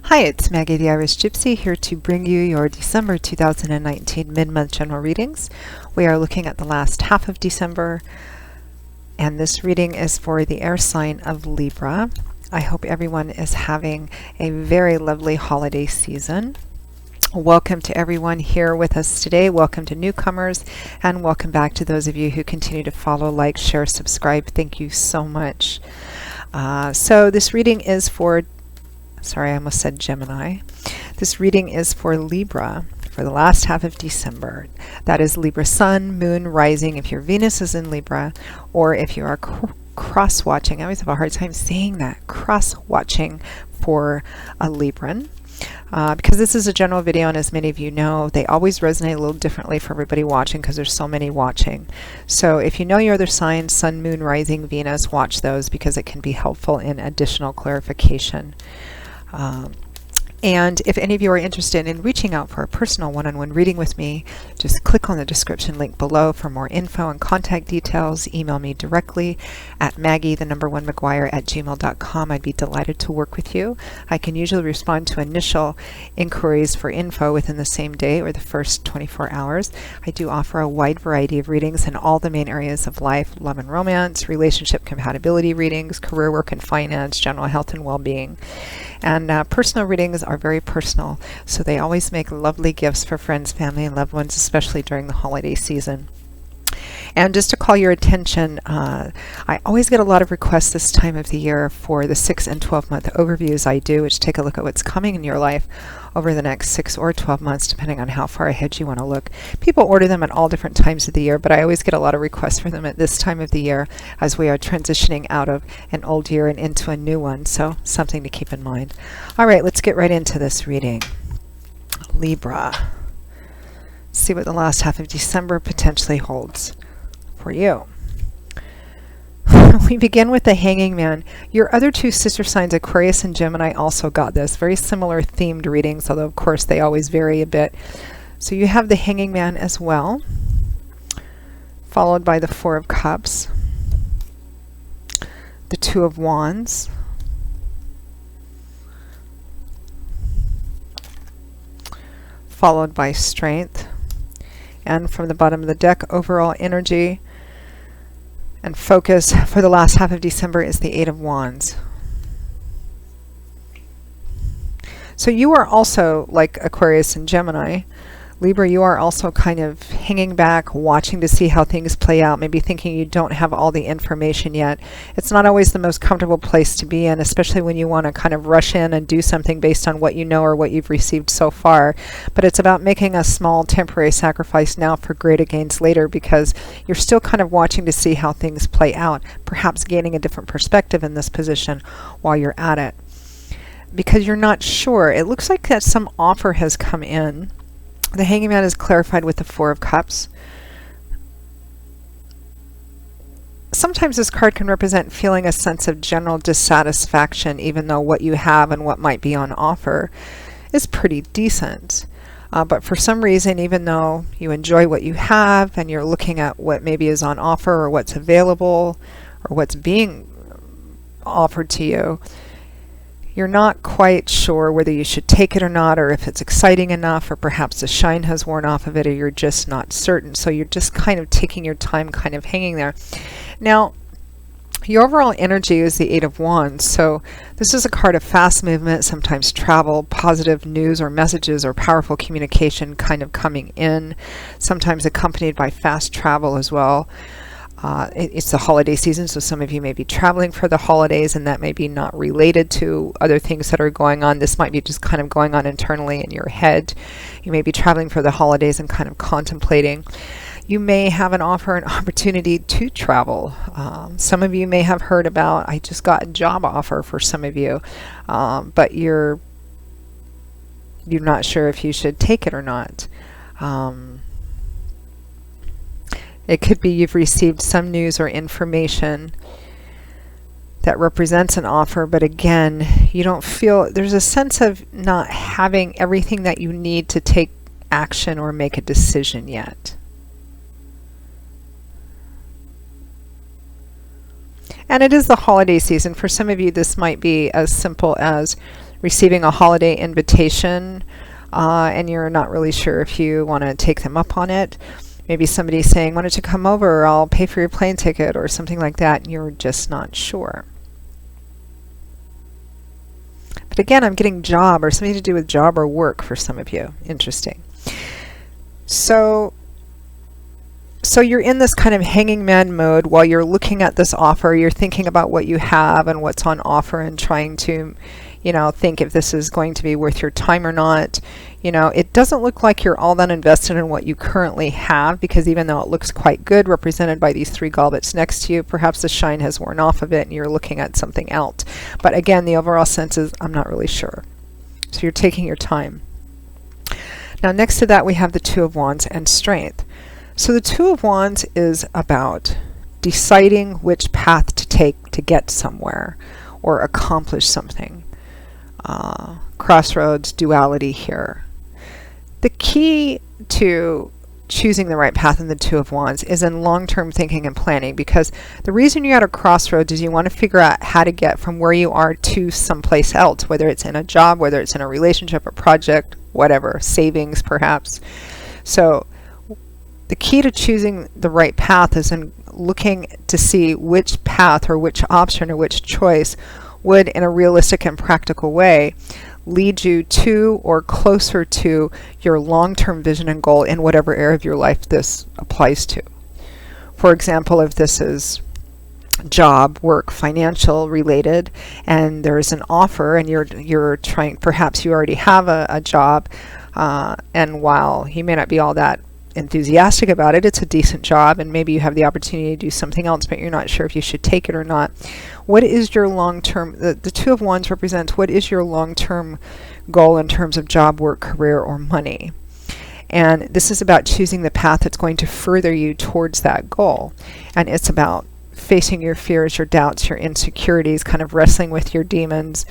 Hi, it's Maggie the Irish Gypsy here to bring you your December 2019 mid-month general readings. We are looking at the last half of December, and this reading is for the air sign of Libra. I hope everyone is having a very lovely holiday season. Welcome to everyone here with us today. Welcome to newcomers, and welcome back to those of you who continue to follow, like, share, subscribe. Thank you so much. So this reading is for Sorry, I almost said Gemini. This reading is for Libra for the last half of December. That is Libra Sun, Moon, Rising, if your Venus is in Libra, or if you are cross-watching. I always have a hard time saying that, cross-watching for a Libran. Because this is a general video, and as many of you know, they always resonate a little differently for everybody watching because there's so many watching. So if you know your other signs, Sun, Moon, Rising, Venus, watch those because it can be helpful in additional clarification. And if any of you are interested in reaching out for a personal one-on-one reading with me, just click on the description link below for more info and contact details. Email me directly at maggie1mcguire@gmail.com. I'd be delighted to work with you. I can usually respond to initial inquiries for info within the same day or the first 24 hours. I do offer a wide variety of readings in all the main areas of life: love and romance, relationship compatibility readings, career, work and finance, general health and well-being. And personal readings are very personal, so they always make lovely gifts for friends, family, and loved ones, especially during the holiday season. And just to call your attention, I always get a lot of requests this time of the year for the 6 and 12-month overviews I do, which take a look at what's coming in your life over the next 6 or 12 months, depending on how far ahead you want to look. People order them at all different times of the year, but I always get a lot of requests for them at this time of the year as we are transitioning out of an old year and into a new one, so something to keep in mind. All right, let's get right into this reading. Libra. See what the last half of December potentially holds for you. We begin with the Hanging Man. Your other two sister signs, Aquarius and Gemini, also got this. Very similar themed readings, although of course they always vary a bit. So you have the Hanging Man as well, followed by the Four of Cups, the Two of Wands, followed by Strength, and from the bottom of the deck, overall energy and focus for the last half of December is the Eight of Wands. So you are also, like Aquarius and Gemini, Libra, you are also kind of hanging back, watching to see how things play out, maybe thinking you don't have all the information yet. It's not always the most comfortable place to be in, especially when you want to kind of rush in and do something based on what you know or what you've received so far. But it's about making a small temporary sacrifice now for greater gains later, because you're still kind of watching to see how things play out, perhaps gaining a different perspective in this position while you're at it. Because you're not sure. It looks like that some offer has come in. The Hanging Man is clarified with the Four of Cups. Sometimes this card can represent feeling a sense of general dissatisfaction, even though what you have and what might be on offer is pretty decent. But for some reason, even though you enjoy what you have and you're looking at what maybe is on offer or what's available or what's being offered to you, you're not quite sure whether you should take it or not, or if it's exciting enough, or perhaps the shine has worn off of it, or you're just not certain. So you're just kind of taking your time, kind of hanging there. Now, your overall energy is the Eight of Wands. So this is a card of fast movement, sometimes travel, positive news or messages or powerful communication kind of coming in, sometimes accompanied by fast travel as well. It's the holiday season, so some of you may be traveling for the holidays, and that may be not related to other things that are going on. This might be just kind of going on internally in your head. You may be traveling for the holidays and kind of contemplating. You may have an offer, an opportunity to travel. Some of you may have heard about, I just got a job offer for some of you, but you're not sure if you should take it or not. It could be you've received some news or information that represents an offer, but again, you don't feel, there's a sense of not having everything that you need to take action or make a decision yet. And it is the holiday season. For some of you, this might be as simple as receiving a holiday invitation and you're not really sure if you want to take them up on it. Maybe somebody's saying, why don't you come over, I'll pay for your plane ticket, or something like that, and you're just not sure. But again, I'm getting job or something to do with job or work for some of you. Interesting. So you're in this kind of hanging man mode while you're looking at this offer. You're thinking about what you have and what's on offer and trying to, think if this is going to be worth your time or not. It doesn't look like you're all that invested in what you currently have, because even though it looks quite good, represented by these 3 goblets next to you, perhaps the shine has worn off of it and you're looking at something else. But again, the overall sense is, I'm not really sure. So you're taking your time. Now next to that we have the 2 of Wands and Strength. So the 2 of Wands is about deciding which path to take to get somewhere or accomplish something. Crossroads, duality here. The key to choosing the right path in the 2 of Wands is in long-term thinking and planning, because the reason you're at a crossroads is you want to figure out how to get from where you are to someplace else, whether it's in a job, whether it's in a relationship, a project, whatever, savings perhaps. So the key to choosing the right path is in looking to see which path or which option or which choice would, in a realistic and practical way, lead you to or closer to your long-term vision and goal in whatever area of your life this applies to. For example, if this is job, work, financial related, and there's an offer and you're trying, perhaps you already have a job, and while you may not be all that enthusiastic about it, it's a decent job, and maybe you have the opportunity to do something else, but you're not sure if you should take it or not. What is your long-term, the 2 of Wands represents what is your long-term goal in terms of job, work, career, or money. And this is about choosing the path that's going to further you towards that goal. And it's about facing your fears, your doubts, your insecurities, kind of wrestling with your demons,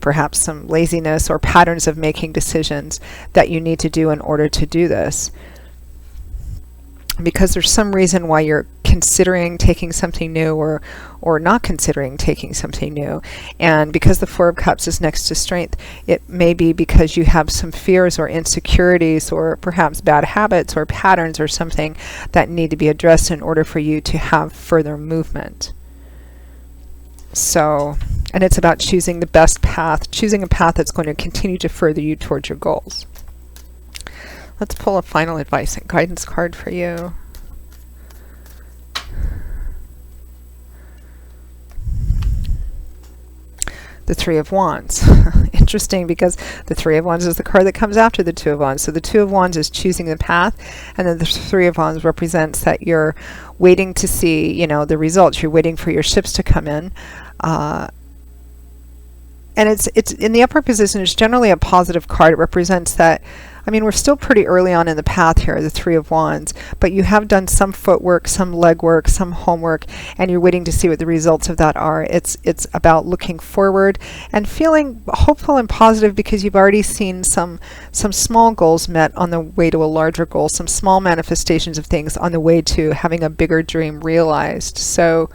perhaps some laziness or patterns of making decisions that you need to do in order to do this. Because there's some reason why you're considering taking something new or not considering taking something new. And because the 4 of Cups is next to Strength, it may be because you have some fears or insecurities or perhaps bad habits or patterns or something that need to be addressed in order for you to have further movement. So, and it's about choosing the best path, choosing a path that's going to continue to further you towards your goals. Let's pull a final advice and guidance card for you. The 3 of Wands. Interesting, because the 3 of Wands is the card that comes after the 2 of Wands. So the 2 of Wands is choosing the path, and then the 3 of Wands represents that you're waiting to see, the results. You're waiting for your ships to come in. And it's in the upper position. It's generally a positive card. It represents that, we're still pretty early on in the path here, the 3 of Wands, but you have done some footwork, some legwork, some homework, and you're waiting to see what the results of that are. It's about looking forward and feeling hopeful and positive, because you've already seen some small goals met on the way to a larger goal, some small manifestations of things on the way to having a bigger dream realized. So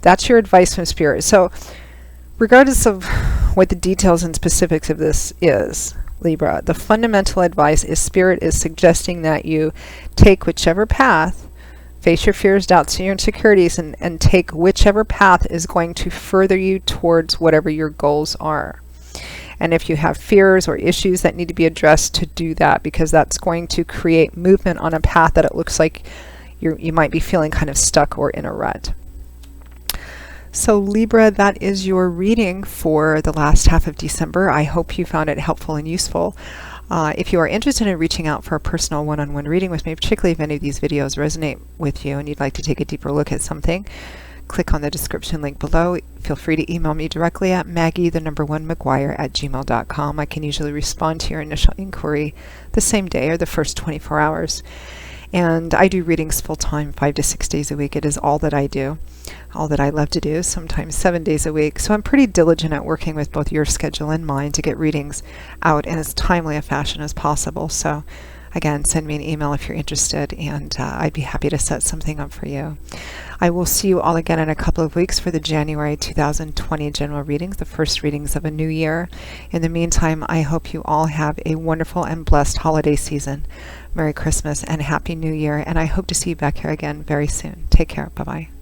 that's your advice from Spirit. So regardless of what the details and specifics of this is, Libra, the fundamental advice is Spirit is suggesting that you take whichever path, face your fears, doubts, and your insecurities, and take whichever path is going to further you towards whatever your goals are. And if you have fears or issues that need to be addressed, to do that, because that's going to create movement on a path that it looks like you might be feeling kind of stuck or in a rut. So Libra, that is your reading for the last half of December. I hope you found it helpful and useful. If you are interested in reaching out for a personal one-on-one reading with me, particularly if any of these videos resonate with you and you'd like to take a deeper look at something, click on the description link below. Feel free to email me directly at maggie1mcguire@gmail.com. I can usually respond to your initial inquiry the same day or the first 24 hours. And I do readings full-time, 5 to 6 days a week. It is all that I do, all that I love to do, sometimes 7 days a week. So I'm pretty diligent at working with both your schedule and mine to get readings out in as timely a fashion as possible. So Again, send me an email if you're interested, and I'd be happy to set something up for you. I will see you all again in a couple of weeks for the January 2020 general readings, the first readings of a new year. In the meantime, I hope you all have a wonderful and blessed holiday season. Merry Christmas and Happy New Year, and I hope to see you back here again very soon. Take care. Bye-bye.